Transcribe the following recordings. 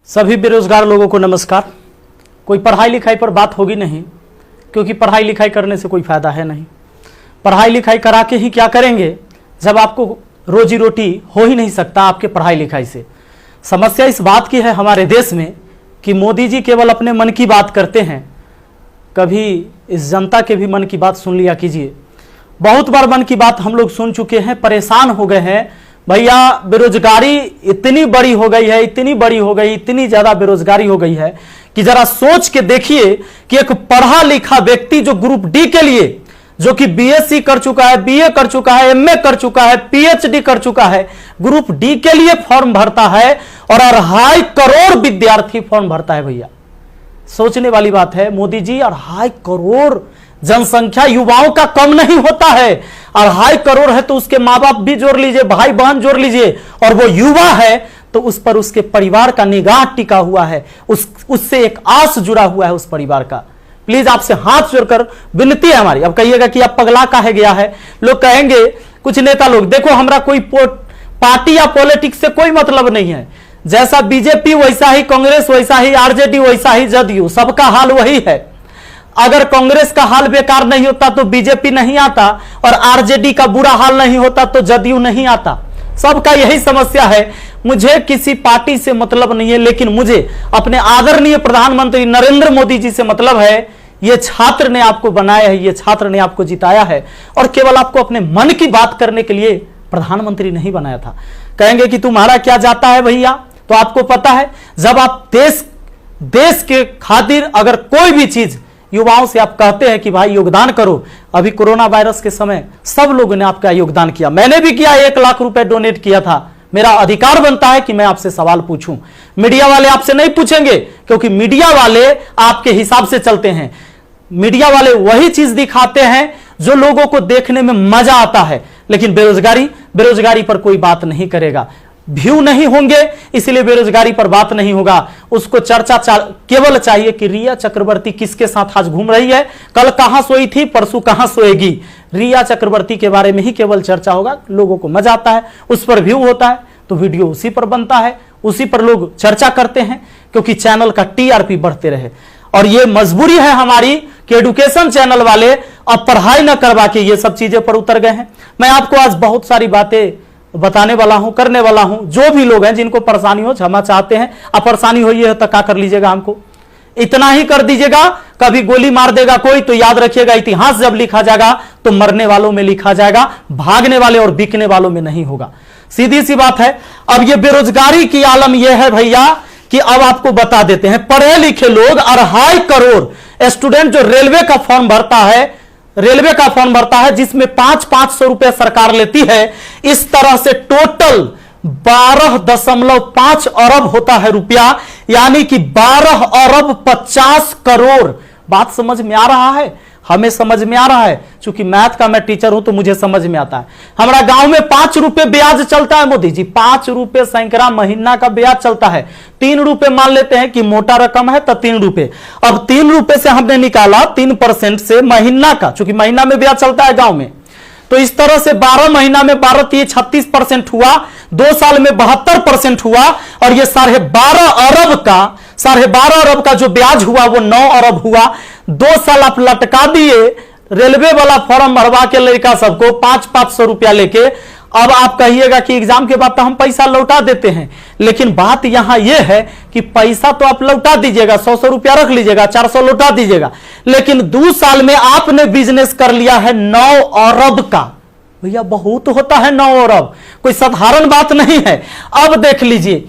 सभी बेरोजगार लोगों को नमस्कार। कोई पढ़ाई लिखाई पर बात होगी नहीं, क्योंकि पढ़ाई लिखाई करने से कोई फायदा है नहीं। पढ़ाई लिखाई करा के ही क्या करेंगे जब आपको रोजी रोटी हो ही नहीं सकता आपके पढ़ाई लिखाई से। समस्या इस बात की है हमारे देश में कि मोदी जी केवल अपने मन की बात करते हैं, कभी इस जनता के भी मन की बात सुन लिया कीजिए। बहुत बार मन की बात हम लोग सुन चुके हैं, परेशान हो गए हैं। भैया बेरोजगारी इतनी बड़ी हो गई है, इतनी बड़ी हो गई, इतनी ज्यादा बेरोजगारी हो गई है कि जरा सोच के देखिए कि एक पढ़ा लिखा व्यक्ति जो ग्रुप डी के लिए, जो कि बीएससी कर चुका है, बीए कर चुका है, एमए कर चुका है, पीएचडी कर चुका है, ग्रुप डी के लिए फॉर्म भरता है और 2.5 करोड़ विद्यार्थी फॉर्म भरता है। भैया सोचने वाली बात है, मोदी जी 2.5 करोड़ जनसंख्या युवाओं का कम नहीं होता है। 2.5 करोड़ है तो उसके माँ बाप भी जोड़ लीजिए, भाई बहन जोड़ लीजिए, और वो युवा है तो उस पर उसके परिवार का निगाह टिका हुआ है, उससे एक आस जुड़ा हुआ है उस परिवार का। प्लीज आपसे हाथ जोड़कर विनती है हमारी। अब कहिएगा कि आप पगला काहे गया है, लोग कहेंगे कुछ नेता लोग, देखो हमारा कोई पार्टी या पॉलिटिक्स से कोई मतलब नहीं है, जैसा बीजेपी वैसा ही कांग्रेस, वैसा ही आरजेडी, वैसा ही जदयू, सबका हाल वही है। अगर कांग्रेस का हाल बेकार नहीं होता तो बीजेपी नहीं आता, और आरजेडी का बुरा हाल नहीं होता तो जदयू नहीं आता। सबका यही समस्या है। मुझे किसी पार्टी से मतलब नहीं है, लेकिन मुझे अपने आदरणीय प्रधानमंत्री नरेंद्र मोदी जी से मतलब है। ये छात्र ने आपको बनाया है, ये छात्र ने आपको जिताया है, और केवल आपको अपने मन की बात करने के लिए प्रधानमंत्री नहीं बनाया था। कहेंगे कि तुम्हारा क्या जाता है भैया, तो आपको पता है जब आप देश के खातिर अगर कोई भी चीज युवाओं से आप कहते हैं कि भाई योगदान करो, अभी कोरोना वायरस के समय सब लोगों ने आपका योगदान किया, मैंने भी किया, 1 लाख रुपए डोनेट किया था। मेरा अधिकार बनता है कि मैं आपसे सवाल पूछूं। मीडिया वाले आपसे नहीं पूछेंगे, क्योंकि मीडिया वाले आपके हिसाब से चलते हैं। मीडिया वाले वही चीज दिखाते हैं जो लोगों को देखने में मजा आता है, लेकिन बेरोजगारी पर कोई बात नहीं करेगा। व्यू नहीं होंगे इसलिए बेरोजगारी पर बात नहीं होगा। उसको चर्चा केवल चाहिए कि रिया चक्रवर्ती किसके साथ आज घूम रही है, कल कहां सोई थी, परसों कहां सोएगी। रिया चक्रवर्ती के बारे में ही केवल चर्चा होगा। लोगों को मजा आता है, उस पर व्यू होता है तो वीडियो उसी पर बनता है, उसी पर लोग चर्चा करते हैं, क्योंकि चैनल का टीआरपी बढ़ते रहे। और ये मजबूरी है हमारी कि एडुकेशन चैनल वाले अब पढ़ाई न करवा के ये सब चीजें पर उतर गए हैं। मैं आपको आज बहुत सारी बातें बताने वाला हूं, करने वाला हूं। जो भी लोग हैं जिनको परेशानी हो, क्षमा चाहते हैं। अब परेशानी हुई है तो क्या कर लीजिएगा, हमको इतना ही कर दीजिएगा। कभी गोली मार देगा कोई तो याद रखिएगा, इतिहास जब लिखा जाएगा तो मरने वालों में लिखा जाएगा, भागने वाले और बिकने वालों में नहीं होगा। सीधी सी बात है। अब ये बेरोजगारी की आलम यह है भैया कि अब आपको बता देते हैं, पढ़े लिखे लोग 2.5 करोड़ स्टूडेंट जो रेलवे का फॉर्म भरता है, जिसमें 500 रुपए सरकार लेती है। इस तरह से टोटल 12.5 अरब होता है रुपया, यानी कि 12 अरब 50 करोड़। बात समझ में आ रहा है? हमें समझ में आ रहा है, क्योंकि मैथ का मैं टीचर हूं तो मुझे समझ में आता है। हमारा गांव में 5 रुपए ब्याज चलता है मोदी जी, 5 रुपए सैकड़ा महीना का ब्याज चलता है। 3 रुपए मान लेते हैं कि मोटा रकम है तो 3 रुपए। अब 3 रुपए से हमने निकाला 3% से महीना का, क्योंकि महीना में ब्याज चलता है गांव में, तो इस तरह से 12 महीना में 12 36% हुआ, 2 साल में 72% हुआ, और ये 12.5 अरब का जो ब्याज हुआ वो 9 अरब हुआ। 2 साल आप लटका दिए रेलवे वाला फॉर्म भरवा के लड़का सबको 500 रुपया लेके। अब आप कहिएगा कि एग्जाम के बाद तो हम पैसा लौटा देते हैं, लेकिन बात यहां यह है कि पैसा तो आप लौटा दीजिएगा, 100 रुपया रख लीजिएगा, 400 लौटा दीजिएगा, लेकिन 2 साल में आपने बिजनेस कर लिया है 9 अरब का। भैया बहुत होता है 9 अरब, कोई साधारण बात नहीं है। अब देख लीजिए,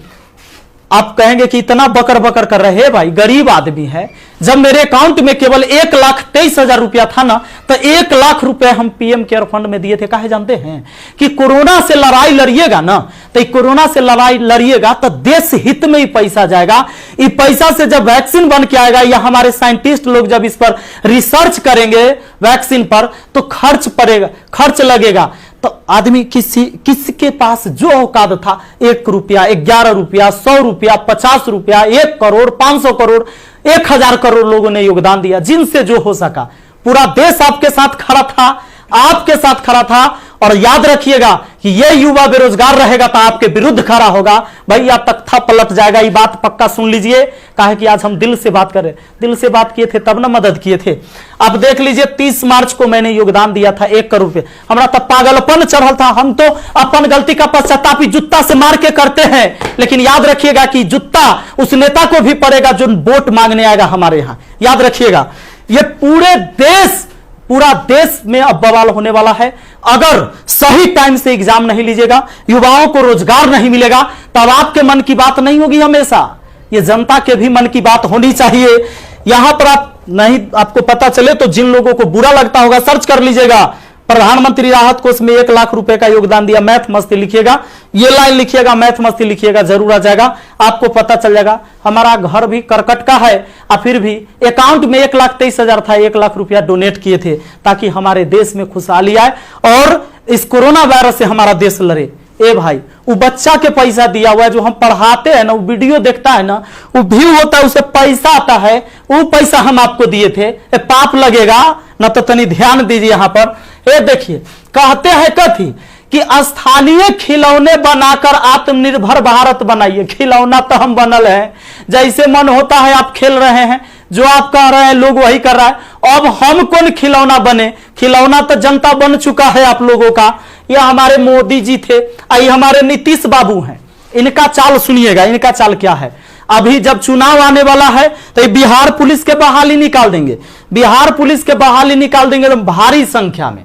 आप कहेंगे कि इतना बकर बकर कर रहे हैं, भाई गरीब आदमी है। जब मेरे अकाउंट में केवल 1,23,000 रुपया था ना, तो 1 लाख रुपए हम पीएम केयर फंड में दिए थे। काहे जानते हैं कि कोरोना से लड़ाई लड़िएगा ना, तो कोरोना से लड़ाई लड़िएगा तो देश हित में ही पैसा जाएगा। ये पैसा से जब वैक्सीन बन के आएगा, या हमारे साइंटिस्ट लोग जब इस पर रिसर्च करेंगे वैक्सीन पर, तो खर्च लगेगा। तो आदमी किसके पास जो औकात था, 1 रुपया, 11 रुपया, 100 रुपया, 50 रुपया, 1 करोड़, 500 करोड़, 1000 करोड़ लोगों ने योगदान दिया, जिनसे जो हो सका। पूरा देश आपके साथ खड़ा था, और याद रखिएगा कि ये युवा बेरोजगार रहेगा तो आपके विरुद्ध खड़ा होगा, भैया तख्ता पलट जाएगा। ये बात पक्का सुन लीजिए। कहा कि आज हम दिल से बात कर रहे, दिल से बात किए थे तब ना मदद किए थे। अब देख लीजिए 30 मार्च को मैंने योगदान दिया था 1 करोड़ रुपए। हमारा तब पागलपन चढ़ल था। हम तो अपन गलती का पश्चाताप जूता से मार के करते हैं, लेकिन याद रखिएगा कि जूता उस नेता को भी पड़ेगा जो वोट मांगने आएगा हमारे यहां। याद रखिएगा, ये पूरा देश में अब बवाल होने वाला है। अगर सही टाइम से एग्जाम नहीं लीजिएगा, युवाओं को रोजगार नहीं मिलेगा, तब आपके मन की बात नहीं होगी हमेशा, ये जनता के भी मन की बात होनी चाहिए। यहां पर आप नहीं, आपको पता चले तो जिन लोगों को बुरा लगता होगा सर्च कर लीजिएगा। प्रधानमंत्री राहत कोष में 1 लाख रुपए का योगदान दिया। मैथ मस्ती लिखिएगा, ये लाइन लिखिएगा, मैथ मस्ती लिखिएगा, जरूर आ जाएगा, आपको पता चल जाएगा। हमारा घर भी करकट का है और फिर भी अकाउंट में 1,23,000 था, 1 लाख रुपया डोनेट किए थे ताकि हमारे देश में खुशहाली आए और इस कोरोना वायरस से हमारा देश लड़े। ए भाई, वो बच्चा के पैसा दिया हुआ है, जो हम पढ़ाते हैं ना, वो वीडियो देखता है ना, वो व्यू होता है, उसे पैसा आता है, वो पैसा हम आपको दिए थे। पाप लगेगा ना, तो तनी ध्यान दीजिए यहां पर। ये देखिए, कहते हैं कथी कि स्थानीय खिलौने बनाकर आत्मनिर्भर भारत बनाइए। खिलौना तो हम बनल है, जैसे मन होता है आप खेल रहे हैं, जो आप कह रहे हैं लोग वही कर रहा है। अब हम कौन खिलौना बने? खिलौना तो जनता बन चुका है आप लोगों का। यह हमारे मोदी जी थे, ये हमारे नीतीश बाबू हैं। इनका चाल सुनिएगा, इनका चाल क्या है। अभी जब चुनाव आने वाला है तो बिहार पुलिस के बहाली निकाल देंगे। बिहार पुलिस के बहाली निकाल देंगे तो भारी संख्या में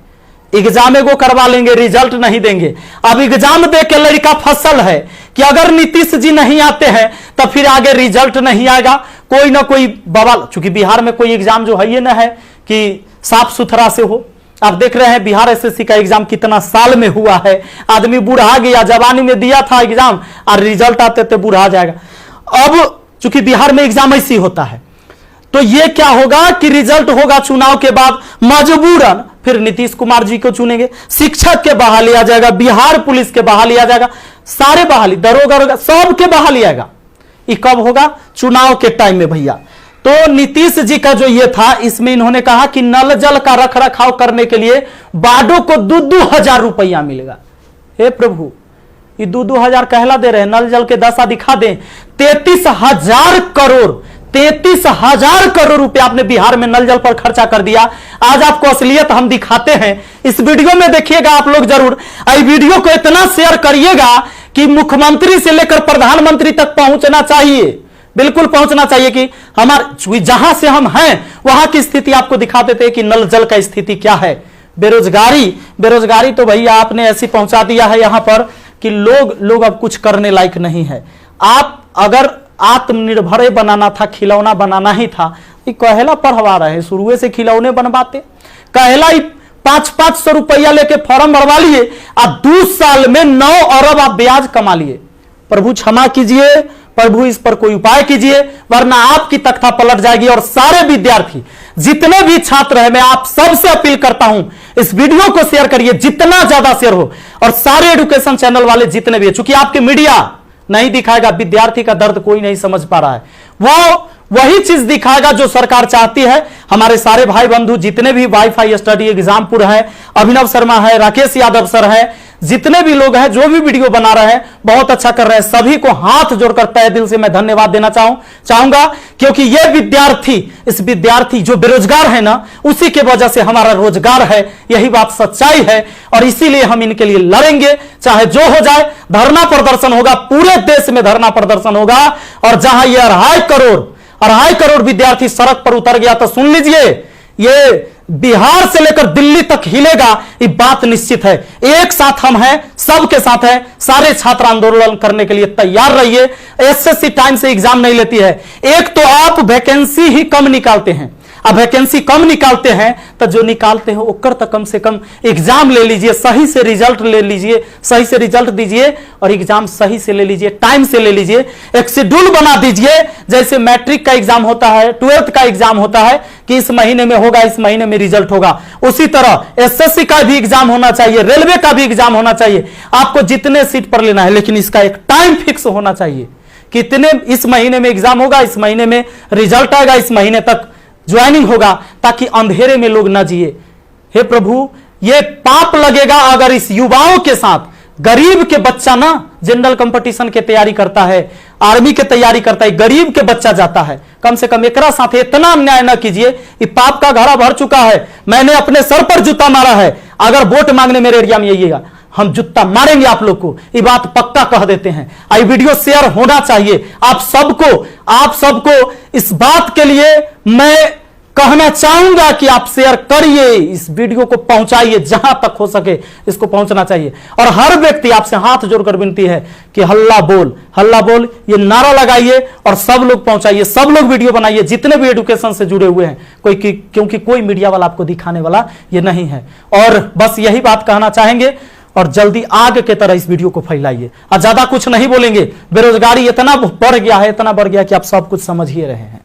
एग्जाम को करवा लेंगे, रिजल्ट नहीं देंगे। अब एग्जाम दे के लड़का फसल है कि अगर नीतीश जी नहीं आते हैं तो फिर आगे रिजल्ट नहीं आएगा, कोई ना कोई बवाल। चूंकि बिहार में कोई एग्जाम जो है ये ना है कि साफ सुथरा से हो। आप देख रहे हैं बिहार एसएससी का एग्जाम कितना साल में हुआ है। आदमी बूढ़ा गया, जवानी में दिया था एग्जाम और रिजल्ट आते थे बूढ़ा जाएगा। अब चूंकि बिहार में एग्जाम ऐसी होता है तो ये क्या होगा कि रिजल्ट होगा चुनाव के बाद, मजबूरन फिर नीतीश कुमार जी को चुनेंगे। शिक्षक के बहाली आ जाएगा, बिहार पुलिस के बहाली आ जाएगा, सारे बहाली, दरोगा सब के बहाली आएगा। ये कब होगा? चुनाव के टाइम में भैया। तो नीतीश जी का जो ये था, इसमें इन्होंने कहा कि नल जल का रख रखाव करने के लिए वार्डों को 2-2 हजार रुपया मिलेगा। हे प्रभु, ये 2-2 हजार कहला दे रहे हैं, नल जल के दशा दिखा दें। 33,000 करोड़, 33,000 करोड़ रुपए आपने बिहार में नल जल पर खर्चा कर दिया। आज आपको असलियत हम दिखाते हैं, इस वीडियो में देखिएगा आप लोग जरूर। इस वीडियो को इतना शेयर करिएगा कि मुख्यमंत्री से लेकर प्रधानमंत्री तक पहुंचना चाहिए, बिल्कुल पहुंचना चाहिए कि हमारे जहां से हम हैं वहां की स्थिति आपको दिखा देते हैं कि नल जल का स्थिति क्या है। बेरोजगारी तो भैया आपने ऐसी पहुंचा दिया है यहां पर कि लोग अब कुछ करने लायक नहीं है। आप अगर आत्मनिर्भर बनाना था, खिलौना बनाना ही था, ये कहला पढ़वा रहे, शुरू से खिलौने बनवाते। कहला 500 रुपया लेके फॉर्म भरवा लिए और 2 साल में 9 अरब आप ब्याज कमा लिए। प्रभु क्षमा कीजिए, प्रभु इस पर कोई उपाय कीजिए, वरना आपकी तख्ता पलट जाएगी। और सारे विद्यार्थी, जितने भी छात्र हैं, मैं आप सबसे अपील करता हूं, इस वीडियो को शेयर करिए, जितना ज्यादा शेयर हो। और सारे एजुकेशन चैनल वाले जितने भी है, चूंकि आपके मीडिया नहीं दिखाएगा, विद्यार्थी का दर्द कोई नहीं समझ पा रहा है, वो वही चीज दिखाएगा जो सरकार चाहती है। हमारे सारे भाई बंधु जितने भी वाईफाई स्टडी एग्जामपुर है, अभिनव शर्मा है, राकेश यादव सर है, जितने भी लोग हैं जो भी वीडियो बना रहे हैं बहुत अच्छा कर रहे हैं, सभी को हाथ जोड़कर तहे दिल से मैं धन्यवाद देना चाहूंगा। क्योंकि ये विद्यार्थी जो बेरोजगार है ना, उसी के वजह से हमारा रोजगार है, यही बात सच्चाई है। और इसीलिए हम इनके लिए लड़ेंगे, चाहे जो हो जाए। धरना प्रदर्शन होगा, पूरे देश में धरना प्रदर्शन होगा। और जहां ये 2.5 करोड़ विद्यार्थी सड़क पर उतर गया तो सुन लीजिए, ये बिहार से लेकर दिल्ली तक हिलेगा, ये बात निश्चित है। एक साथ हम हैं, सबके साथ हैं। सारे छात्र आंदोलन करने के लिए तैयार रहिए। एसएससी टाइम से एग्जाम नहीं लेती है। एक तो आप वैकेंसी ही कम निकालते हैं, अब वैकेंसी कम निकालते हैं तो जो निकालते हो ओकर तक कम से कम एग्जाम ले लीजिए, सही से रिजल्ट ले लीजिए, सही से रिजल्ट दीजिए और एग्जाम सही से ले लीजिए, टाइम से ले लीजिए। एक शेड्यूल बना दीजिए, जैसे मैट्रिक का एग्जाम होता है, 12th का एग्जाम होता है कि इस महीने में होगा, इस महीने में रिजल्ट होगा। उसी तरह एसएससी का भी एग्जाम होना चाहिए, रेलवे का भी एग्जाम होना चाहिए। आपको जितने सीट पर लेना है, लेकिन इसका एक टाइम फिक्स होना चाहिए। कितने इस महीने में एग्जाम होगा, इस महीने में रिजल्ट आएगा, इस महीने तक ज्वाइनिंग होगा, ताकि अंधेरे में लोग ना जिए। हे प्रभु, ये पाप लगेगा अगर इस युवाओं के साथ गरीब के बच्चा ना जनरल कंपटीशन के तैयारी करता है, आर्मी के तैयारी करता है, गरीब के बच्चा जाता है। कम से कम एकरा साथ इतना अन्याय न कीजिए। ये पाप का घड़ा भर चुका है। मैंने अपने सर पर जूता मारा है। अगर वोट मांगने मेरे एरिया में आइएगा, हम जूता मारेंगे आप लोग को, ये बात पक्का कह देते हैं। आई वीडियो शेयर होना चाहिए। आप सबको इस बात के लिए मैं कहना चाहूंगा कि आप शेयर करिए, इस वीडियो को पहुंचाइए, जहां तक हो सके इसको पहुंचना चाहिए। और हर व्यक्ति आपसे हाथ जोड़कर विनती है कि हल्ला बोल ये नारा लगाइए और सब लोग पहुंचाइए, सब लोग वीडियो बनाइए, जितने भी एजुकेशन से जुड़े हुए हैं। क्योंकि कोई मीडिया वाला आपको दिखाने वाला ये नहीं है। और बस यही बात कहना चाहेंगे और जल्दी आग के तरह इस वीडियो को फैलाइए। और ज्यादा कुछ नहीं बोलेंगे। बेरोजगारी इतना बढ़ गया है कि आप सब कुछ समझ ही रहे हैं।